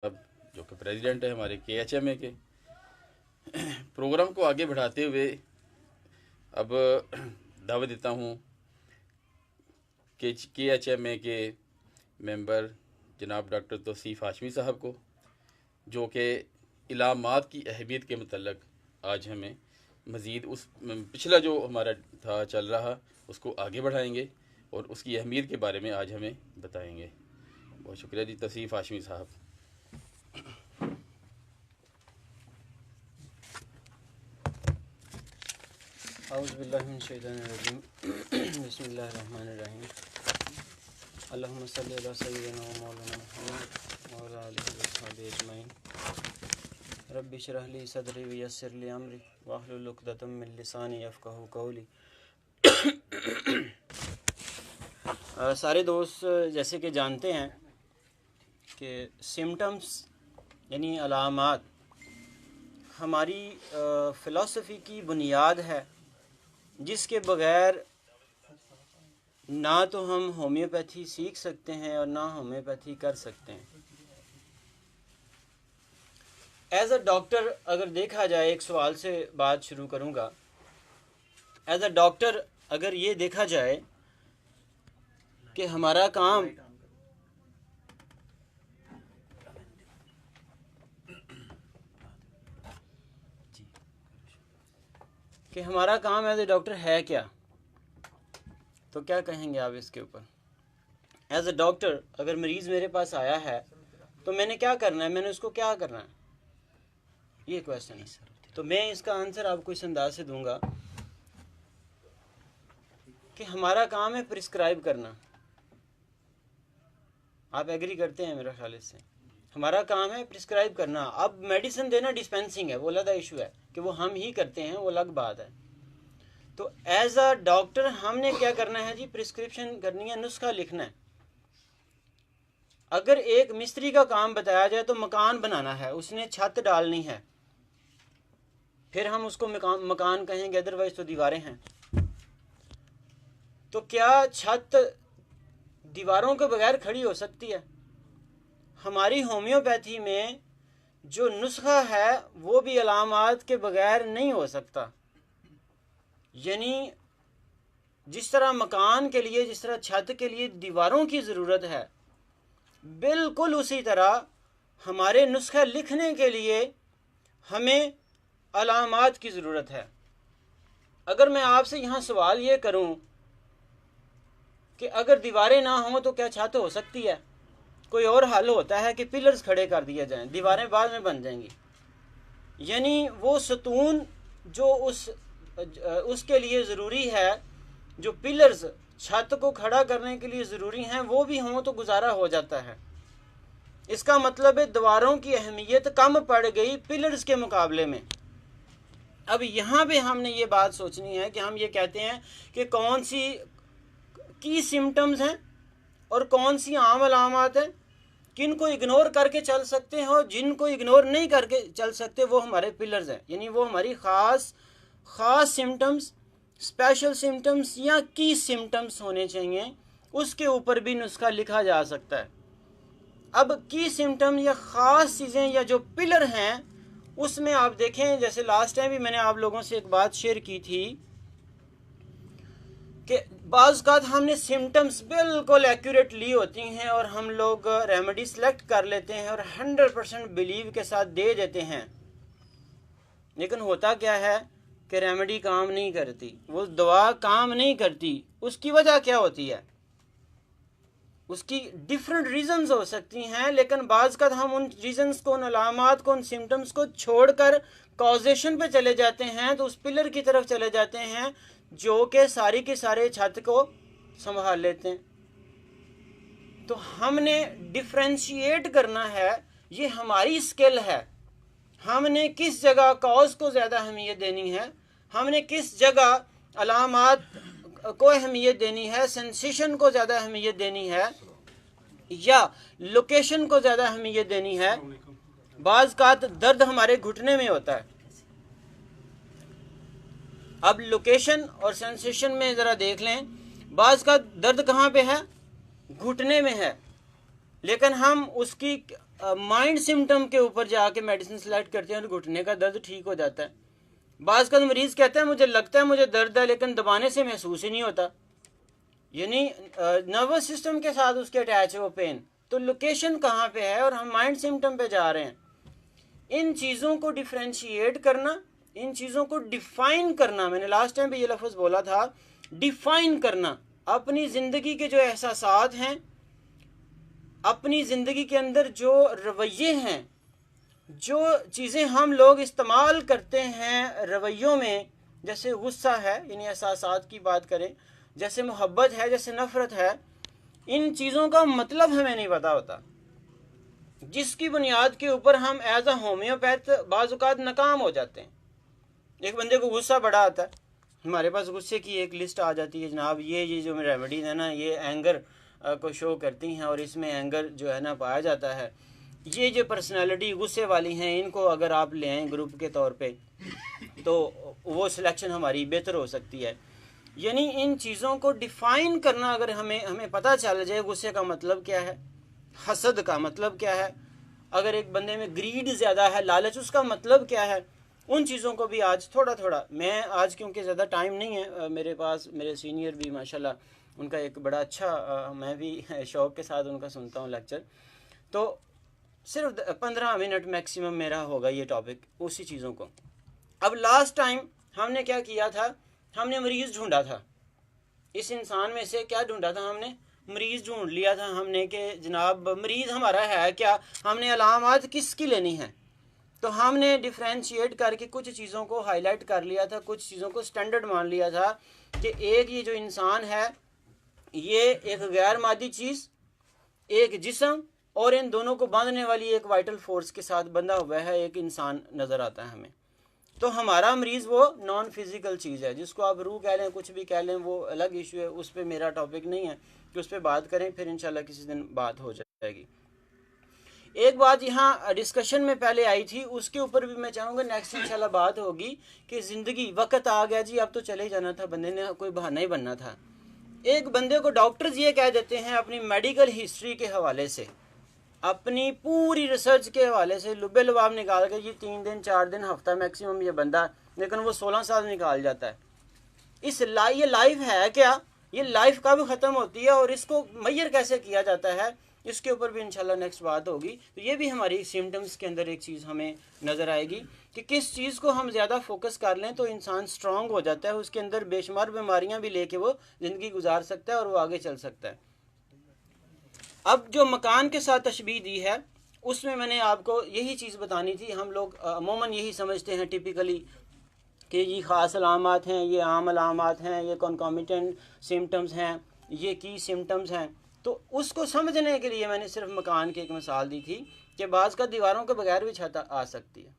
अब जो कि प्रेसिडेंट है हमारे KHMA के, प्रोग्राम को आगे बढ़ाते हुए अब दावत देता हूँ कि KHMA के मेंबर जनाब डॉक्टर तौसीफ़ हाशमी साहब को, जो कि इलामात की अहमियत के मतलब आज हमें मज़ीद उस पिछला जो हमारा था चल रहा उसको आगे बढ़ाएंगे और उसकी अहमियत के बारे में आज हमें बताएंगे। बहुत शुक्रिया जी तौसीफ़ हाशमी साहब। औज़ुबिल्लाहिमिनश्शैतानिर्रजीम बिस्मिल्लाहिर्रहमानिर्रहीम अल्लाहुम्मा सल्लि अला सय्यिदिना व मौलाना मुहम्मद व अला आलिहि व अस्हाबिहि अजमईन रब्बि इश्रह ली सदरी व यस्सिर ली अमरी वाहलुल उक़दतम मिन लिसानी यफ़क़हू क़ौली। सारे दोस्त जैसे कि जानते हैं कि सिम्टम्स यानी अलामात हमारी फ़िलासफ़ी की बुनियाद है, जिसके बग़ैर ना तो हम होम्योपैथी सीख सकते हैं और ना होम्योपैथी कर सकते हैं। एज अ डॉक्टर अगर देखा जाए, एक सवाल से बात शुरू करूँगा। एज अ डॉक्टर अगर ये देखा जाए कि हमारा काम एज ए डॉक्टर है क्या, तो क्या कहेंगे आप इसके ऊपर? एज अ डॉक्टर अगर मरीज़ मेरे पास आया है तो मैंने क्या करना है, मैंने उसको क्या करना है, ये क्वेश्चन है। तो मैं इसका आंसर आपको इस अंदाज से दूंगा कि हमारा काम है प्रिस्क्राइब करना। आप एग्री करते हैं मेरा ख्याल इससे? हमारा काम है प्रिस्क्राइब करना। अब मेडिसिन देना डिस्पेंसिंग है, वो अलग इशू है कि वो हम ही करते हैं, वो अलग बात है। तो एज अ डॉक्टर हमने क्या करना है जी? प्रिस्क्रिप्शन करनी है, नुस्खा लिखना है। अगर एक मिस्त्री का काम बताया जाए तो मकान बनाना है, उसने छत डालनी है, फिर हम उसको मकान कहेंगे, अदरवाइज तो दीवारें हैं। तो क्या छत दीवारों के बगैर खड़ी हो सकती है? हमारी होम्योपैथी में जो नुस्खा है वो भी अलामात के बगैर नहीं हो सकता। यानी जिस तरह मकान के लिए, जिस तरह छत के लिए दीवारों की ज़रूरत है, बिल्कुल उसी तरह हमारे नुस्खे लिखने के लिए हमें अलामात की ज़रूरत है। अगर मैं आपसे यहाँ सवाल ये करूँ कि अगर दीवारें ना हों तो क्या छत हो सकती है? कोई और हल होता है कि पिलर्स खड़े कर दिए जाएं, दीवारें बाद में बन जाएंगी। यानी वो सतून जो उसके लिए ज़रूरी है, जो पिलर्स छत को खड़ा करने के लिए ज़रूरी हैं, वो भी हों तो गुजारा हो जाता है। इसका मतलब है दीवारों की अहमियत कम पड़ गई पिलर्स के मुकाबले में। अब यहाँ पे हमने ये बात सोचनी है कि हम ये कहते हैं कि कौन सी की सिम्टम्स हैं और कौन सी आम अलामात हैं, किनको इग्नोर करके चल सकते हैं और जिनको इग्नोर नहीं करके चल सकते वो हमारे पिलर्स हैं। यानी वो हमारी ख़ास सिम्टम्स, स्पेशल सिम्टम्स या की सिम्टम्स होने चाहिए, उसके ऊपर भी नुस्खा लिखा जा सकता है। अब की सिम्टम या ख़ास चीज़ें या जो पिलर हैं, उसमें आप देखें, जैसे लास्ट टाइम भी मैंने आप लोगों से एक बात शेयर की थी कि बाज़ औक़ात हमने सिम्टम्स बिल्कुल एक्यूरेट ली होती हैं और हम लोग रेमेडी सेलेक्ट कर लेते हैं और 100% बिलीव के साथ दे देते हैं, लेकिन होता क्या है कि रेमेडी काम नहीं करती, वो दवा काम नहीं करती। उसकी वजह क्या होती है? उसकी डिफरेंट रीजंस हो सकती हैं, लेकिन बाज़ औक़ात हम उन रीजंस को, उन अलामात को, उन सिम्टम्स को छोड़कर कॉजेशन पे चले जाते हैं, तो उस पिलर की तरफ चले जाते हैं जो कि सारी के सारे छत को संभाल लेते हैं। तो हमने डिफ्रेंशिएट करना है, ये हमारी स्किल है। हमने किस जगह कॉज को ज़्यादा अहमियत देनी है, हमने किस जगह अलामात को अहमियत देनी है, सेंसेशन को ज़्यादा अहमियत देनी है या लोकेशन को ज़्यादा अहमियत देनी है। बाज़ औक़ात दर्द हमारे घुटने में होता है। अब लोकेशन और सेंसेशन में ज़रा देख लें, बाज़ औक़ात दर्द कहाँ पे है? घुटने में है, लेकिन हम उसकी माइंड सिम्टम के ऊपर जाके मेडिसिन सेलेक्ट करते हैं और घुटने का दर्द ठीक हो जाता है। बाज़ का मरीज़ कहता है मुझे लगता है मुझे दर्द है लेकिन दबाने से महसूस ही नहीं होता, यानी नर्वस सिस्टम के साथ उसके अटैच है वो पेन। तो लोकेशन कहाँ पे है और हम माइंड सिम्टम पे जा रहे हैं। इन चीज़ों को डिफ्रेंशिएट करना, इन चीज़ों को डिफाइन करना, मैंने लास्ट टाइम भी ये लफ्ज़ बोला था, डिफाइन करना। अपनी ज़िंदगी के जो एहसासात हैं, अपनी ज़िंदगी के अंदर जो रवैये हैं, जो चीज़ें हम लोग इस्तेमाल करते हैं रवैयों में, जैसे गुस्सा है यानी एहसासात की बात करें, जैसे मोहब्बत है, जैसे नफ़रत है, इन चीज़ों का मतलब हमें नहीं पता होता, जिसकी बुनियाद के ऊपर हम एज अ होम्योपैथ बाज़ औक़ात नाकाम हो जाते हैं। एक बंदे को गुस्सा बड़ा आता है, हमारे पास गुस्से की एक लिस्ट आ जाती है, जनाब ये जो रेमेडीज है ना ये एंगर को शो करती हैं और इसमें एंगर जो है ना पाया जाता है। ये जो पर्सनालिटी गुस्से वाली हैं इनको अगर आप ले आएँ ग्रुप के तौर पे तो वो सिलेक्शन हमारी बेहतर हो सकती है। यानी इन चीज़ों को डिफ़ाइन करना, अगर हमें पता चल जाए गुस्से का मतलब क्या है, हसद का मतलब क्या है, अगर एक बंदे में ग्रीड ज़्यादा है, लालच, उसका मतलब क्या है, उन चीज़ों को भी आज थोड़ा थोड़ा, मैं आज क्योंकि ज़्यादा टाइम नहीं है मेरे पास, मेरे सीनियर भी माशाल्लाह उनका एक बड़ा अच्छा मैं भी शौक़ के साथ उनका सुनता हूँ लेक्चर, तो सिर्फ 15 मिनट मैक्सिमम मेरा होगा ये टॉपिक उसी चीज़ों को। अब लास्ट टाइम हमने क्या किया था, हमने मरीज़ ढूंढा था, इस इंसान में से क्या ढूंढा था हमने, मरीज़ ढूंढ लिया था हमने कि जनाब मरीज़ हमारा है क्या, हमने अलामात किसकी लेनी है। तो हमने डिफ्रेंशिएट करके कुछ चीज़ों को हाईलाइट कर लिया था, कुछ चीज़ों को स्टैंडर्ड मान लिया था कि एक ये जो इंसान है ये एक गैर मादी चीज़, एक जिस्म और इन दोनों को बांधने वाली एक वाइटल फोर्स के साथ बंधा हुआ है एक इंसान नज़र आता है हमें। तो हमारा मरीज़ वो नॉन फिज़िकल चीज़ है, जिसको आप रूह कह लें, कुछ भी कह लें, वो अलग इशू है, उस पर मेरा टॉपिक नहीं है कि उस पर बात करें, फिर इंशाल्लाह किसी दिन बात हो जाएगी। एक बात यहाँ डिस्कशन में पहले आई थी, उसके ऊपर भी मैं चाहूँगा नेक्स्ट इंशाल्लाह बात होगी कि ज़िंदगी वक्त आ गया जी अब तो चले जाना था, बंदे ने कोई बहाना ही बनना था। एक बंदे को डॉक्टर्स ये कह देते हैं अपनी मेडिकल हिस्ट्री के हवाले से, अपनी पूरी रिसर्च के हवाले से लुबे लुबाब निकाल के ये 3 दिन 4 दिन हफ्ता मैक्सिमम ये बंदा, लेकिन वो 16 साल निकाल जाता है। ये लाइफ है क्या, ये लाइफ कब ख़त्म होती है और इसको मैयर कैसे किया जाता है, इसके ऊपर भी इंशाल्लाह नेक्स्ट बात होगी। तो ये भी हमारी सिम्टम्स के अंदर एक चीज़ हमें नज़र आएगी कि किस चीज़ को हम ज़्यादा फोकस कर लें तो इंसान स्ट्रांग हो जाता है, उसके अंदर बेशुमार बीमारियां भी लेके वो ज़िंदगी गुजार सकता है और वो आगे चल सकता है। अब जो मकान के साथ तशबीह दी है उसमें मैंने आपको यही चीज़ बतानी थी। हम लोग अमूमन यही समझते हैं टिपिकली कि ये ख़ास अलामात हैं, ये आम अलामात हैं, ये कॉन्कॉमिटेंट सिम्टम्स हैं, ये की सिम्टम्स हैं। तो उसको समझने के लिए मैंने सिर्फ मकान की एक मिसाल दी थी कि बाज़ का दीवारों के बगैर भी छत आ सकती है,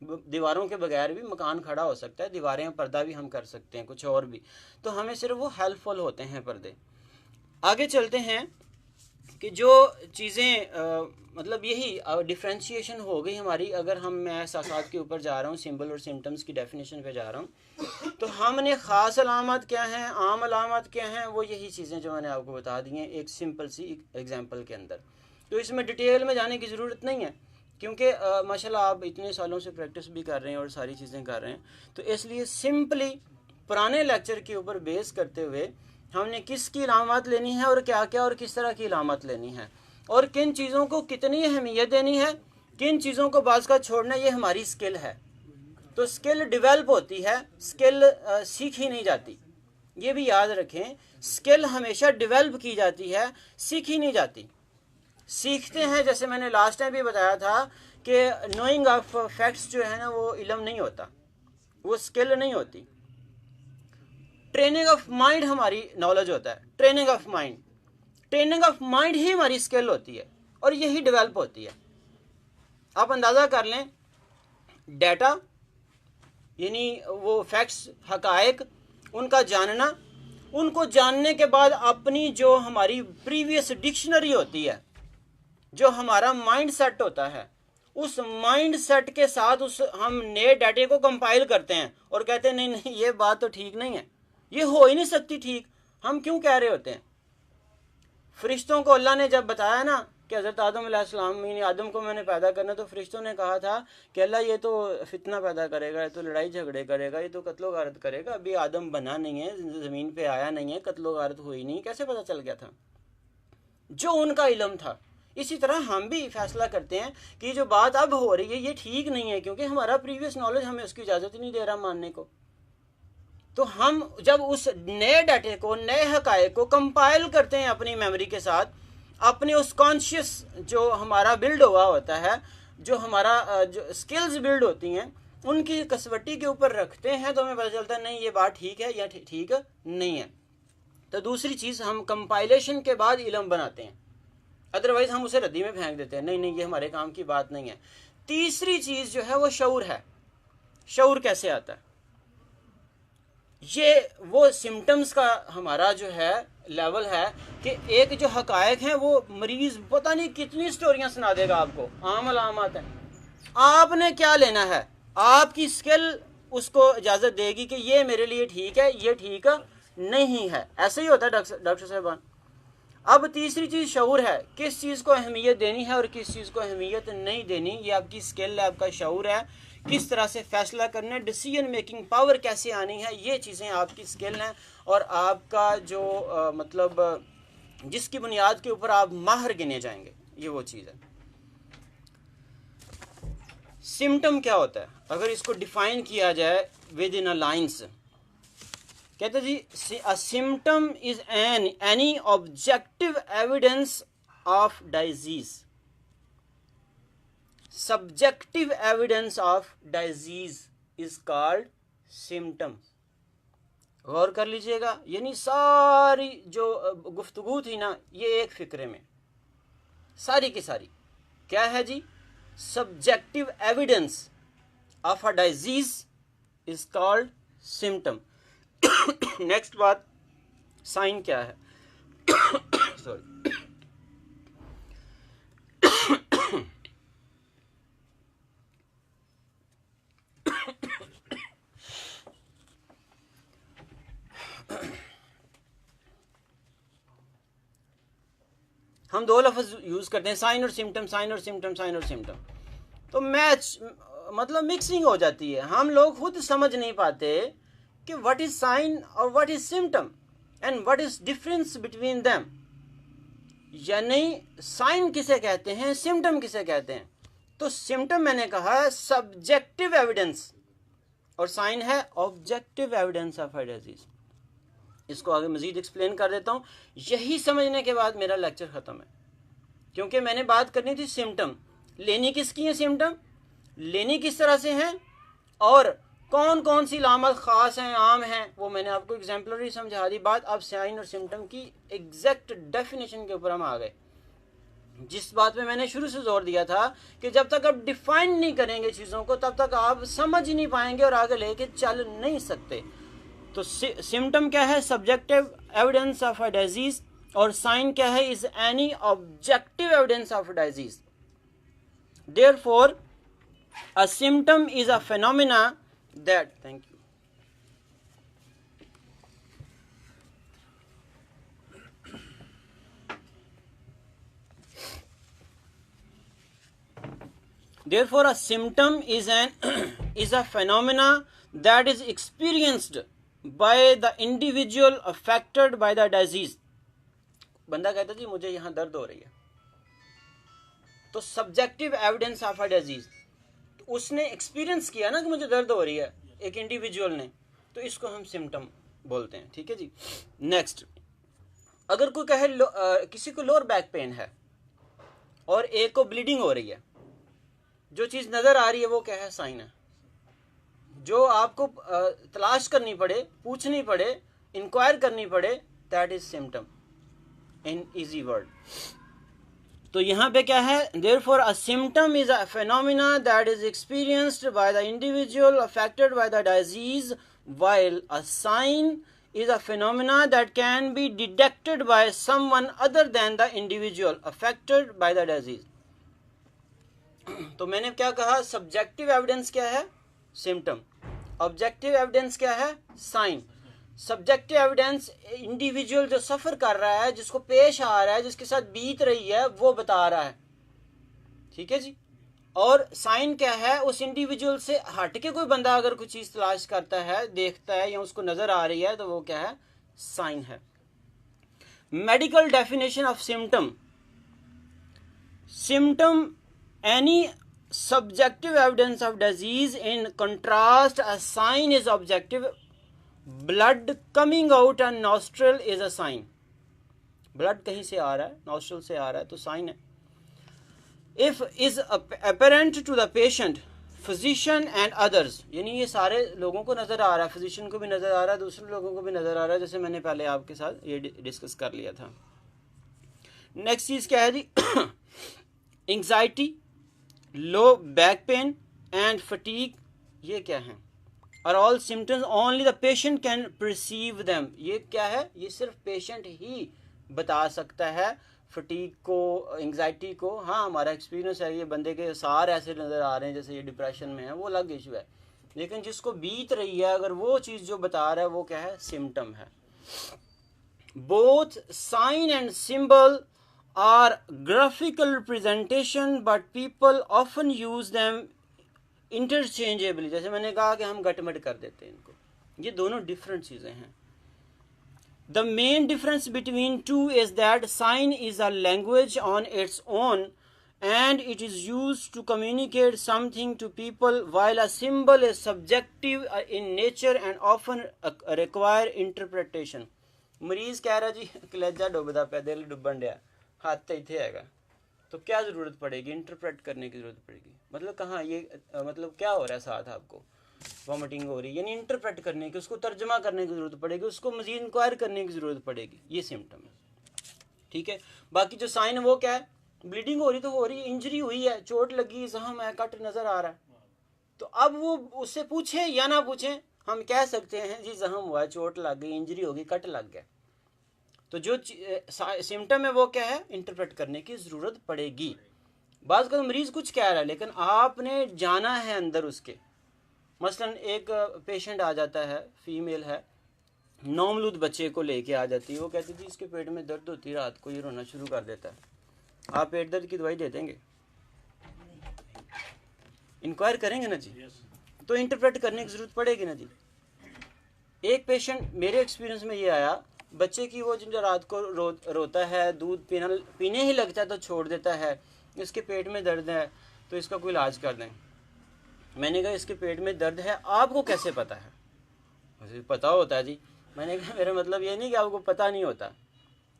दीवारों के बगैर भी मकान खड़ा हो सकता है, दीवारें पर्दा भी हम कर सकते हैं, कुछ और भी, तो हमें सिर्फ वो हेल्पफुल होते हैं पर्दे। आगे चलते हैं कि जो चीज़ें मतलब यही डिफ्रेंशिएशन हो गई हमारी। अगर मैं एहसासात के ऊपर जा रहा हूँ, सिंबल और सिम्टम्स की डेफिनेशन पे जा रहा हूँ, तो हमने ख़ास अलामत क्या हैं, आम अलामत क्या हैं, वो यही चीज़ें जो मैंने आपको बता दी हैं एक सिंपल सी एग्जांपल के अंदर। तो इसमें डिटेल में जाने की ज़रूरत नहीं है क्योंकि माशाल्लाह आप इतने सालों से प्रैक्टिस भी कर रहे हैं और सारी चीज़ें कर रहे हैं, तो इसलिए सिंपली पुराने लेक्चर के ऊपर बेस करते हुए हमने किसकी इलामत लेनी है और क्या क्या और किस तरह की इलामत लेनी है और किन चीज़ों को कितनी अहमियत देनी है, किन चीज़ों को बाज़ का छोड़ना, ये हमारी स्किल है। तो स्किल डेवलप होती है, स्किल सीखी नहीं जाती, ये भी याद रखें। स्किल हमेशा डेवलप की जाती है, सीखी नहीं जाती। सीखते हैं, जैसे मैंने लास्ट टाइम भी बताया था कि नोइंग ऑफ फैक्ट्स जो है ना वो इल्म नहीं होता, वो स्किल नहीं होती। ट्रेनिंग ऑफ माइंड हमारी नॉलेज होता है, training of mind, training of mind ही हमारी स्किल होती है और यही डेवलप होती है। आप अंदाज़ा कर लें, डाटा यानी वो फैक्ट्स, हकायक, उनका जानना, उनको जानने के बाद अपनी जो हमारी प्रीवियस डिक्शनरी होती है, जो हमारा माइंड सेट होता है, उस माइंड सेट के साथ उस हम नए डाटे को कंपाइल करते हैं और कहते हैं नहीं नहीं ये बात तो ठीक नहीं है, ये हो ही नहीं सकती ठीक। हम क्यों कह रहे होते हैं? फरिश्तों को अल्लाह ने जब बताया ना कि हज़रत आदम अलैहिस्सलाम, यानी आदम को मैंने पैदा करना, तो फरिश्तों ने कहा था कि अल्लाह ये तो फितना पैदा करेगा, ये तो लड़ाई झगड़े करेगा, ये तो कत्लो गारत करेगा, अभी आदम बना नहीं है, ज़मीन पे आया नहीं है, कत्लो गारत हुई नहीं, कैसे पता चल गया था? जो उनका इल्म था। इसी तरह हम भी फैसला करते हैं कि जो बात अब हो रही है ये ठीक नहीं है, क्योंकि हमारा प्रीवियस नॉलेज हमें उसकी इजाज़त ही नहीं दे रहा मानने को। तो हम जब उस नए डाटे को, नए हकायक को कंपाइल करते हैं अपनी मेमोरी के साथ, अपने उस कॉन्शियस जो हमारा बिल्ड हुआ होता है, जो हमारा जो स्किल्स बिल्ड होती हैं, उनकी कसवटी के ऊपर रखते हैं, तो हमें पता चलता है नहीं ये बात ठीक है या ठीक नहीं है। तो दूसरी चीज़, हम कंपाइलेशन के बाद इल्म बनाते हैं, अदरवाइज हम उसे रद्दी में फेंक देते हैं, नहीं नहीं ये हमारे काम की बात नहीं है। तीसरी चीज़ जो है वो शऊर है। शऊर कैसे आता है? ये वो सिम्टम्स का हमारा जो है लेवल है कि एक जो हकायक हैं वो मरीज पता नहीं कितनी स्टोरियां सुना देगा आपको, आम अलामत है। आपने क्या लेना है? आपकी स्किल उसको इजाज़त देगी कि ये मेरे लिए ठीक है, ये ठीक नहीं है। ऐसे ही होता है डॉक्टर साहबान। अब तीसरी चीज़ शऊर है, किस चीज़ को अहमियत देनी है और किस चीज़ को अहमियत नहीं देनी, ये आपकी स्किल है, आपका शऊर है। किस तरह से फैसला करना है, डिसीजन मेकिंग पावर कैसे आनी है, ये चीज़ें आपकी स्किल हैं। और आपका जो मतलब जिसकी बुनियाद के ऊपर आप माहिर गिने जाएंगे, ये वो चीज़ है। सिम्टम क्या होता है? अगर इसको डिफाइन किया जाए विद इन अ लाइन्स, कहते जी, a symptom is any objective evidence of disease. Subjective evidence of disease is called symptom. गौर कर लीजिएगा, यानी सारी जो गुफ्तगू थी ना, ये एक फिक्रे में सारी की सारी क्या है जी? Subjective evidence of a disease is called symptom. Next बात, साइन क्या है? सॉरी, हम दो लफ्ज़ यूज़ करते हैं, साइन और सिम्टम, साइन और सिम्टम, साइन और सिम्टम। तो मैच मतलब मिक्सिंग हो जाती है। हम लोग खुद समझ नहीं पाते कि व्हाट इज साइन और what is symptom and what is difference between them. यानी साइन किसे कहते हैं, सिम्टम किसे कहते हैं? तो सिम्टम मैंने कहा सब्जेक्टिव एविडेंस और साइन है objective evidence of a disease. इसको आगे मजीद एक्सप्लेन कर देता हूँ। यही समझने के बाद मेरा लेक्चर ख़त्म है, क्योंकि मैंने बात करनी थी सिम्टम। लेनी किसकी है सिम्टम, लेनी किस तरह से हैं, और कौन कौन सी लामत ख़ास हैं, आम हैं, वो मैंने आपको एग्जाम्पलरी समझा दी बात। अब साइन और सिम्टम की एग्जैक्ट डेफिनेशन के ऊपर हम आ गए। जिस बात पे मैंने शुरू से जोर दिया था कि जब तक आप डिफाइन नहीं करेंगे चीज़ों को, तब तक आप समझ ही नहीं पाएंगे और आगे लेके चल नहीं सकते। तो सिम्टम क्या है? Subjective evidence of a disease. और साइन क्या है? Is any objective evidence of a disease. Therefore a symptom is a phenomena that, thank you, therefore a symptom is a phenomena that is experienced by the individual affected by the disease। बंदा कहता जी मुझे यहाँ दर्द हो रही है, तो subjective evidence of a disease, उसने एक्सपीरियंस किया ना कि मुझे दर्द हो रही है, एक इंडिविजुअल ने, तो इसको हम सिम्टम बोलते हैं। ठीक है जी। नेक्स्ट, अगर कोई कहे किसी को लोअर बैक पेन है और एक को ब्लीडिंग हो रही है, जो चीज़ नज़र आ रही है वो क्या है? साइन है। जो आपको तलाश करनी पड़े, पूछनी पड़े, इंक्वायर करनी पड़े, that is symptom in easy word. तो यहाँ पे क्या है? Therefore a symptom is a phenomena that is experienced by the individual affected by the disease, while a sign is a phenomena that can be detected by someone other than the individual affected by the disease। तो मैंने क्या कहा? Subjective evidence क्या है? Symptom. Objective evidence क्या है? Sign. Subjective evidence individual जो सफ़र कर रहा है, जिसको पेश आ रहा है, जिसके साथ बीत रही है, वो बता रहा है। ठीक है जी। और साइन क्या है, उस इंडिविजुअल से हट के कोई बंदा अगर कुछ चीज़ तलाश करता है, देखता है या उसको नज़र आ रही है, तो वो क्या है, साइन है। Medical definition of symptom, symptom any subjective evidence of disease. In contrast, a sign is objective. Blood coming out a nostril is a sign. Blood कहीं से आ रहा है, nostril से आ रहा है, तो sign है. If is apparent to the patient, physician and others, यानी ये सारे लोगों को नज़र आ रहा है, physician को भी नज़र आ रहा है, दूसरे लोगों को भी नज़र आ रहा है, जैसे मैंने पहले आपके साथ ये डिस्कस कर लिया था. नेक्स्ट चीज़ क्या है जी, anxiety, low back pain and fatigue, ये क्या है, और all symptoms only the patient can perceive them, ये क्या है, ये सिर्फ पेशेंट ही बता सकता है फटीग को, एंग्जाइटी को. हाँ, हमारा एक्सपीरियंस है, ये बंदे के सार ऐसे नज़र आ रहे हैं जैसे ये डिप्रेशन में है, वो अलग इशू है, लेकिन जिसको बीत रही है, अगर वो चीज़ जो बता रहा है वो क्या है, सिम्टम है. Both sign and symbol are graphical representation but people often use them interchangeably. जैसे मैंने कहा कि हम गटमट कर देते हैं इनको, ये दोनों डिफरेंट चीज़ें हैं. The main difference between two is that sign is a language on its own and it is used to communicate something to people, while a symbol is subjective in nature and often require interpretation. मरीज कह रहा जी कलेजा डुबदा पे, दिल डुबन दिया, हाथ तो इतने हैगा, तो क्या ज़रूरत पड़ेगी, इंटरप्रेट करने की ज़रूरत पड़ेगी. मतलब कहाँ ये मतलब क्या हो रहा है साथ, आपको वॉमिटिंग हो रही है, यानी इंटरप्रेट करने की, उसको तर्जमा करने की ज़रूरत पड़ेगी, उसको मज़ीद इंक्वायर करने की ज़रूरत पड़ेगी. ये सिम्टम है. ठीक है. बाकी जो साइन है वो क्या है, ब्लीडिंग हो रही तो हो रही है, इंजरी हुई है, चोट लगी, जख्म है, कट नज़र आ रहा है, तो अब वो उससे पूछें या ना पूछें, हम कह सकते हैं जी जख्म हुआ है, चोट लग गई, इंजरी होगी, कट लग गया. तो जो सिम्टम है वो क्या है, इंटरप्रेट करने की ज़रूरत पड़ेगी. बात करो मरीज़ कुछ कह रहा है, लेकिन आपने जाना है अंदर उसके. मसलन एक पेशेंट आ जाता है, फीमेल है, नौमलूद बच्चे को लेके आ जाती है, वो कहती थी इसके पेट में दर्द होती है, रात को ये रोना शुरू कर देता है, आप पेट दर्द की दवाई दे देंगे, इंक्वायर करेंगे ना जी, तो इंटरप्रेट करने की ज़रूरत पड़ेगी ना जी. एक पेशेंट मेरे एक्सपीरियंस में ये आया, बच्चे की वो जो रात को रोता है, दूध पीने ही लगता है तो छोड़ देता है, इसके पेट में दर्द है तो इसका कोई इलाज कर दें. मैंने कहा इसके पेट में दर्द है, आपको कैसे पता है? मुझे पता होता है जी. मैंने कहा मेरा मतलब ये नहीं कि आपको पता नहीं होता,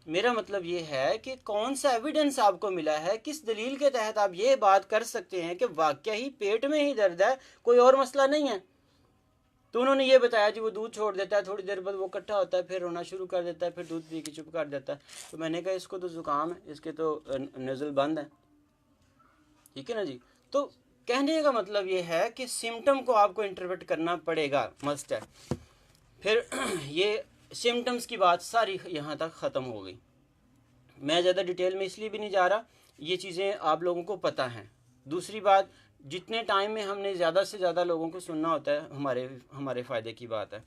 मेरा मतलब ये है कि कौन सा एविडेंस आपको मिला है, किस दलील के तहत आप ये बात कर सकते हैं कि वाकया ही पेट में ही दर्द है, कोई और मसला नहीं है. तो उन्होंने ये बताया जी वो दूध छोड़ देता है, थोड़ी देर बाद वो इकट्ठा होता है, फिर रोना शुरू कर देता है, फिर दूध पी के चुप कर देता है. तो मैंने कहा इसको तो ज़ुकाम है, इसके तो नज़ल बंद है. ठीक है ना जी. तो कहने का मतलब ये है कि सिम्टम को आपको इंटरप्रेट करना पड़ेगा, मस्ट है. फिर ये सिम्टम्स की बात सारी यहाँ तक ख़त्म हो गई. मैं ज़्यादा डिटेल में इसलिए भी नहीं जा रहा, ये चीज़ें आप लोगों को पता हैं. दूसरी बात, जितने टाइम में हमने ज़्यादा से ज़्यादा लोगों को सुनना होता है, हमारे फ़ायदे की बात है.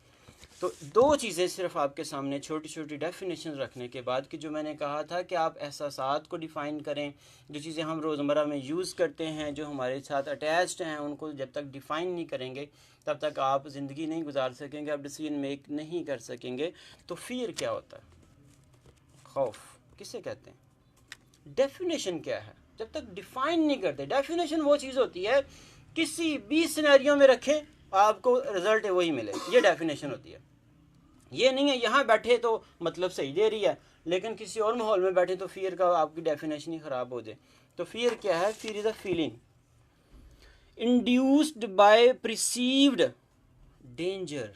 तो दो चीज़ें सिर्फ आपके सामने, छोटी छोटी डेफिनेशन रखने के बाद, कि जो मैंने कहा था कि आप एहसासात को डिफ़ाइन करें, जो चीज़ें हम रोज़मर्रा में यूज़ करते हैं, जो हमारे साथ अटैच्ड हैं, उनको जब तक डिफ़ाइन नहीं करेंगे तब तक आप ज़िंदगी नहीं गुजार सकेंगे, आप डिसीजन मेक नहीं कर सकेंगे. तो फियर क्या होता है, खौफ किसे कहते हैं, डेफिनेशन क्या है, जब तक डिफाइन नहीं करते. डेफिनेशन वो चीज़ होती है किसी भी सिनेरियो में रखें आपको रिजल्ट वही मिले, ये डेफिनेशन होती है. ये नहीं है यहाँ बैठे तो मतलब सही दे रही है, लेकिन किसी और माहौल में बैठे तो फियर का आपकी डेफिनेशन ही ख़राब हो जाए. तो फियर क्या है, fear is a feeling induced by perceived danger.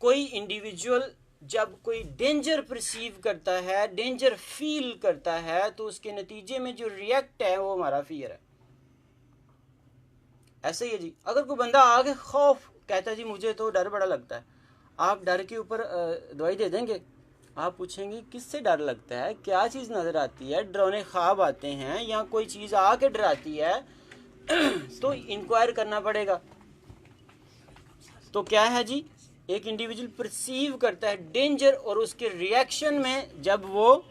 कोई इंडिविजुअल जब कोई डेंजर परसीव करता है, डेंजर फील करता है, तो उसके नतीजे में जो रिएक्ट है वो हमारा फियर है. ऐसे ही है जी. अगर कोई बंदा आगे खौफ कहता है जी मुझे तो डर बड़ा लगता है, आप डर के ऊपर दवाई दे देंगे, आप पूछेंगे किससे डर लगता है, क्या चीज़ नज़र आती है, डरावने ख्वाब आते हैं या कोई चीज़ आके डराती है, तो इंक्वायर करना पड़ेगा. तो क्या है जी, एक इंडिविजुअल परसीव करता है डेंजर, और उसके रिएक्शन में जब वो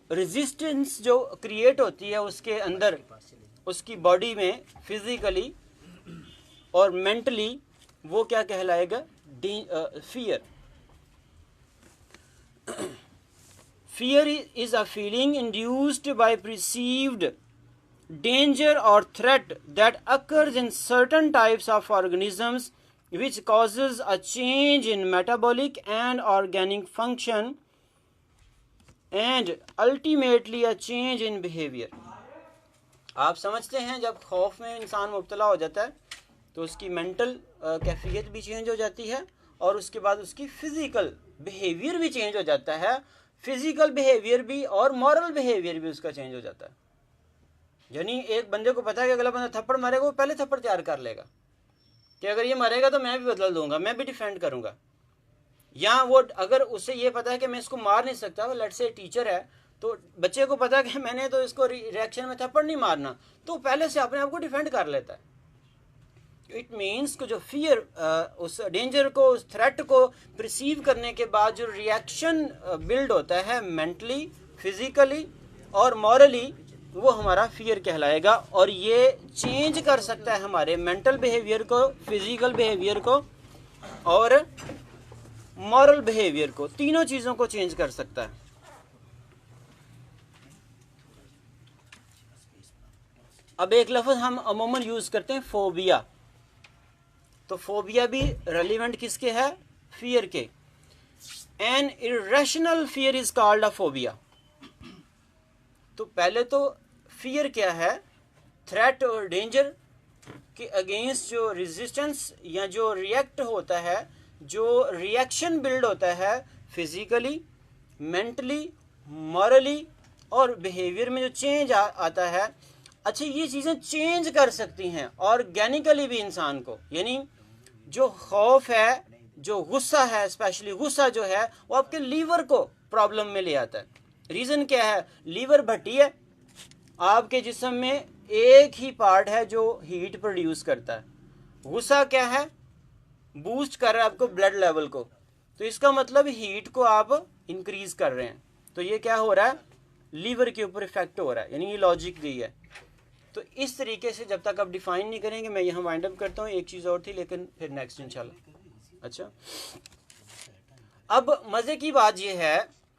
रेजिस्टेंस जो क्रिएट होती है उसके अंदर, उसकी बॉडी में फिजिकली और मेंटली, वो क्या कहलाएगा? Fear. Fear is a feeling induced by perceived danger or threat that occurs in certain types of organisms, which causes a change in metabolic and organic function and ultimately a change in behavior. आप समझते हैं जब खौफ में इंसान मुब्तला हो जाता है तो उसकी मेंटल कैफियत भी चेंज हो जाती है और उसके बाद उसकी फिजिकल बिहेवियर भी चेंज हो जाता है. फिजिकल बिहेवियर भी और मॉरल बिहेवियर भी उसका चेंज हो जाता है. यानी एक बंदे को पता है कि अगला बंदा थप्पड़ मारेगा, वो पहले थप्पड़ तैयार कर लेगा कि अगर ये मारेगा तो मैं भी बदला दूंगा, मैं भी डिफेंड करूंगा. या वो अगर उसे ये पता है कि मैं इसको मार नहीं सकता, वो लेट्स से टीचर है तो बच्चे को पता है कि मैंने तो इसको रिएक्शन में थप्पड़ नहीं मारना, तो पहले से अपने आप को डिफेंड कर लेता है. इट मीन्स को जो फियर, उस डेंजर को, उस थ्रेट को परसीव करने के बाद जो रिएक्शन बिल्ड होता है मेंटली, फिजिकली और मॉरली, वो हमारा फियर कहलाएगा. और ये चेंज कर सकता है हमारे मेंटल बिहेवियर को, फिजिकल बिहेवियर को और मॉरल बिहेवियर को. तीनों चीज़ों को चेंज कर सकता है. अब एक लफ्ज़ हम अमूमन यूज़ करते हैं फोबिया. तो फोबिया भी रेलिवेंट किसके है? फियर के. An irrational fear is called a phobia. तो पहले तो फियर क्या है? थ्रेट और डेंजर के अगेंस्ट जो रेजिस्टेंस या जो रिएक्ट होता है, जो रिएक्शन बिल्ड होता है फिजिकली, मेंटली, मॉरली और बिहेवियर में जो चेंज आता है. अच्छा, ये चीज़ें चेंज कर सकती हैं ऑर्गेनिकली भी इंसान को. यानी जो खौफ है, जो गुस्सा है, स्पेशली गुस्सा जो है, वो आपके लीवर को प्रॉब्लम में ले आता है. रीज़न क्या है? लीवर भट्टी है. आपके जिस्म में एक ही पार्ट है जो हीट प्रोड्यूस करता है. गुस्सा क्या है? बूस्ट कर रहा है आपको ब्लड लेवल को. तो इसका मतलब हीट को आप इंक्रीज कर रहे हैं. तो ये क्या हो रहा है? लीवर के ऊपर इफेक्ट हो रहा है. यानी ये लॉजिक दी है. तो इस तरीके से जब तक आप डिफाइन नहीं करेंगे, मैं यहाँ वाइंड अप करता हूँ. एक चीज़ और थी लेकिन फिर नेक्स्ट इंशाल्लाह. अच्छा, अब मज़े की बात यह है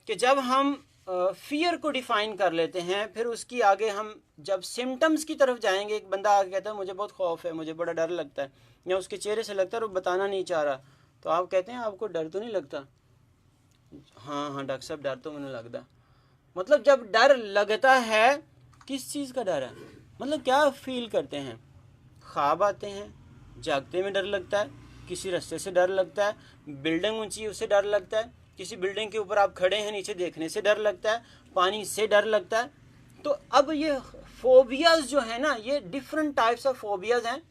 कि जब हम फियर को डिफाइन कर लेते हैं, फिर उसकी आगे हम जब सिम्टम्स की तरफ जाएंगे, एक बंदा आगे कहता है मुझे बहुत खौफ है, मुझे बड़ा डर लगता है, या उसके चेहरे से लगता है वो बताना नहीं चाह रहा, तो आप कहते हैं आपको डर तो नहीं लगता? हाँ हाँ डॉक्टर साहब, डर तो मुझे लगता. मतलब जब डर लगता है, किस चीज़ का डर है? मतलब क्या फील करते हैं? ख्वाब आते हैं, जागते में डर लगता है, किसी रास्ते से डर लगता है, बिल्डिंग ऊंची उससे डर लगता है, किसी बिल्डिंग के ऊपर आप खड़े हैं नीचे देखने से डर लगता है, पानी से डर लगता है. तो अब ये फोबियाज जो है ना, ये डिफरेंट टाइप्स ऑफ फोबियाज हैं.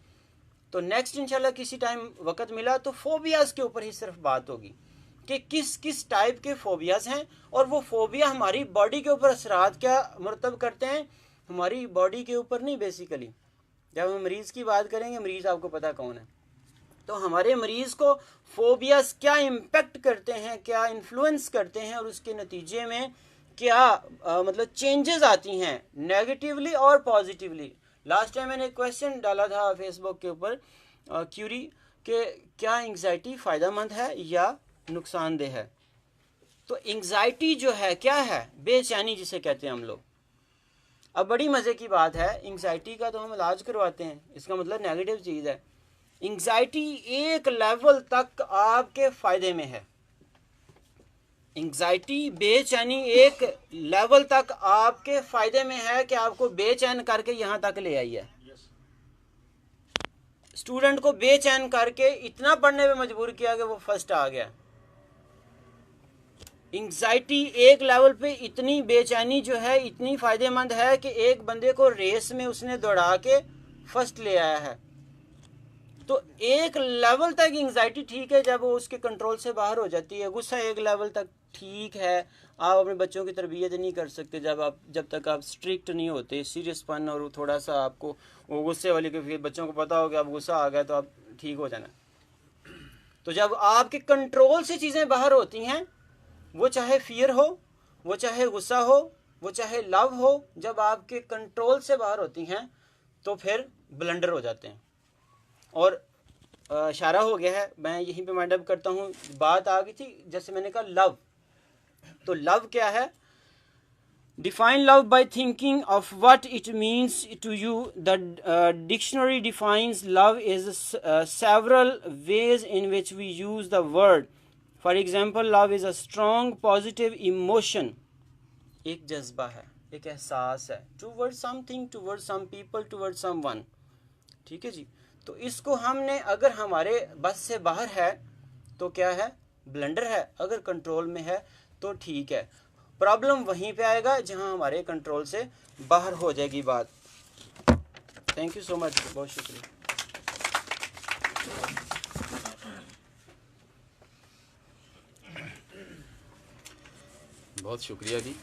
तो नेक्स्ट इंशाल्लाह किसी टाइम वक्त मिला तो फोबियाज के ऊपर ही सिर्फ बात होगी कि किस किस टाइप के फोबियाज हैं और वो फोबिया हमारी बॉडी के ऊपर असरात क्या मरतब करते हैं. हमारी बॉडी के ऊपर नहीं, बेसिकली जब हम मरीज़ की बात करेंगे, मरीज़ आपको पता कौन है, तो हमारे मरीज़ को फोबियाज क्या इम्पेक्ट करते हैं, क्या इन्फ्लुएंस करते हैं और उसके नतीजे में क्या मतलब चेंजेस आती हैं नेगेटिवली और पॉजिटिवली. लास्ट टाइम मैंने क्वेश्चन डाला था फेसबुक के ऊपर क्यूरी कि क्या एंग्जाइटी फ़ायदेमंद है या नुकसानदेह है. तो एंग्जाइटी जो है क्या है? बेचैनी जिसे कहते हैं हम लोग. अब बड़ी मज़े की बात है, एंग्जाइटी का तो हम इलाज करवाते हैं, इसका मतलब नेगेटिव चीज़ है. एंग्जाइटी एक लेवल तक आपके फ़ायदे में है. एंग्जाइटी, बेचैनी एक लेवल तक आपके फ़ायदे में है कि आपको बेचैन करके यहाँ तक ले आई है. स्टूडेंट को बेचैन करके इतना पढ़ने पे मजबूर किया कि वो फर्स्ट आ गया. एंग्जाइटी एक लेवल पे इतनी बेचैनी जो है इतनी फ़ायदेमंद है कि एक बंदे को रेस में उसने दौड़ा के फर्स्ट ले आया है. तो एक लेवल तक एंग्जाइटी ठीक है जब वो उसके कंट्रोल से बाहर हो जाती है. गुस्सा एक लेवल तक ठीक है, आप अपने बच्चों की तरबियत नहीं कर सकते जब तक आप स्ट्रिक्ट नहीं होते, सीरियसपन और थोड़ा सा आपको वो गुस्से वाली के बच्चों को पता हो कि आप गुस्सा आ गया तो आप ठीक हो जाना। तो जब आपके कंट्रोल से चीज़ें बाहर होती हैं, वो चाहे फियर हो, वो चाहे गुस्सा हो, वो चाहे लव हो, जब आपके कंट्रोल से बाहर होती हैं तो फिर ब्लंडर हो जाते हैं। और इशारा हो गया है, मैं यहीं पे वाइंड अप करता हूँ। बात आ गई थी, जैसे मैंने कहा लव, तो लव क्या है? Define love by thinking of what it means to you. The dictionary defines love as several ways in which we use the word. For example, love is a strong positive emotion. एक जज्बा है, एक एहसास है towards something, towards some people, towards someone. ठीक है जी। तो इसको हमने, अगर हमारे बस से बाहर है तो क्या है? ब्लंडर है। अगर कंट्रोल में है तो ठीक है। प्रॉब्लम वहीं पे आएगा जहां हमारे कंट्रोल से बाहर हो जाएगी बात। थैंक यू सो मच, बहुत शुक्रिया। बहुत शुक्रिया जी।